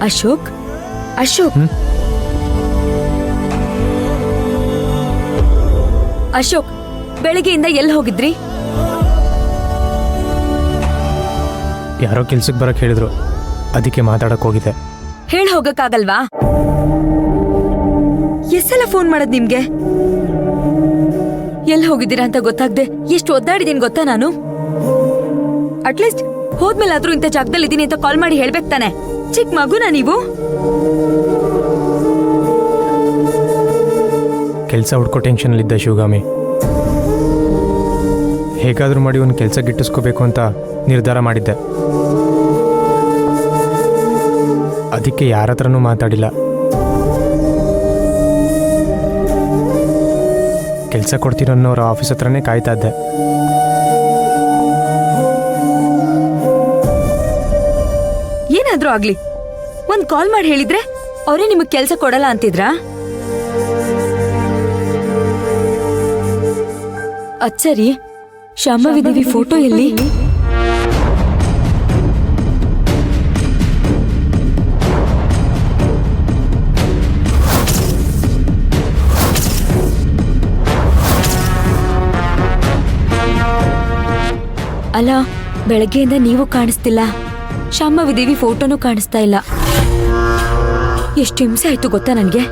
ಅಶೋಕ್ ಅಶೋಕ್ ಅಶೋಕ್ ಬೆಳಗ್ಗೆಯಿಂದ ಎಲ್ಲಿ ಹೋಗಿದ್ರಿ? ಯಾರೋ ಕೆಲ್ಸಕ್ಕೆ ಬರಕ್ ಹೇಳಿದ್ರು, ಅದಕ್ಕೆ ಮಾತಾಡಕ್ ಹೋಗಿದೆ. ಹೇಳಿ ಹೋಗಕ್ಕಾಗಲ್ವಾ? ಎಷ್ಟೆಲ್ಲ ಫೋನ್ ಮಾಡೋದ್ ನಿಮ್ಗೆ? ಎಲ್ಲಿ ಹೋಗಿದ್ದೀರಾ ಅಂತ ಗೊತ್ತಾಗ್ದೆ ಎಷ್ಟು ಒದ್ದಾಡಿದೀನಿ ಗೊತ್ತಾ ನಾನು. ಅಟ್ಲೀಸ್ಟ್ ಹೋದ್ಮೇಲಾದ್ರೂ ಇಂಥ ಜಾಗದಲ್ಲಿ ಇದೀನಿ ಅಂತ ಕಾಲ್ ಮಾಡಿ ಹೇಳ್ಬೇಕು ತಾನೆ. ಚಿಕ್ಕ ಮಗುನಾ ನೀವು? ಕೆಲಸ ಹುಡ್ಕೋ ಟೆನ್ಷನಲ್ಲಿದ್ದ ಶಿವಗಾಮಿ. ಹೇಗಾದ್ರೂ ಮಾಡಿ ಒಂದು ಕೆಲಸ ಗಿಟ್ಟಿಸ್ಕೋಬೇಕು ಅಂತ ನಿರ್ಧಾರ ಮಾಡಿದ್ದೆ. ಅದಕ್ಕೆ ಯಾರ ಹತ್ರನೂ ಮಾತಾಡಿಲ್ಲ. ಕೆಲಸ ಕೊಡ್ತೀರೋ ಅನ್ನೋರ ಆಫೀಸ್ ಹತ್ರನೇ ಕಾಯ್ತಾ ಇದ್ದೆ. ಏನಾದ್ರೂ ಆಗ್ಲಿ, ಒಂದ್ ಕಾಲ್ ಮಾಡಿ ಹೇಳಿದ್ರೆ ಅವರೇ ನಿಮಗ್ ಕೆಲ್ಸ ಕೊಡಲ್ಲ ಅಂತಿದ್ರಾ? ಅಚ್ಚರಿ, ಶಾಂಭವಿ ದೇವಿ ಫೋಟೋ ಎಲ್ಲಿ? ಅಲ್ಲ, ಬೆಳಗ್ಗೆಯಿಂದ ನೀವು ಕಾಣಿಸ್ತಿಲ್ಲ, ಶಾಂಭವಿ ದೇವಿ ಫೋಟೋನು ಕಾಣಿಸ್ತಾ ಇಲ್ಲ. ಎಷ್ಟು ಹಿಂಸೆ ಆಯ್ತು ಗೊತ್ತಾ ನನ್ಗೆ.